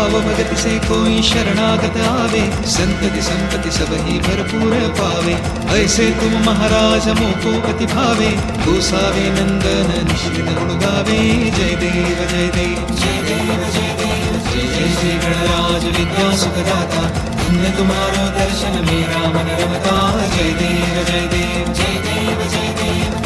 भाव भगत से कोई शरणागत आवे, संतति संपत्ति सब ही भरपूर पावे। ऐसे तुम महाराज मोको अति भावे, गोसावे नंदन निश्चित गुण गावे। जय देव जय देव जय देव जय देव जय जय श्री गणराज विद्या सुखदाता, धन्य तुम्हारो दर्शन मेरा मन रमता। जय देव जय देव जय देव जय देव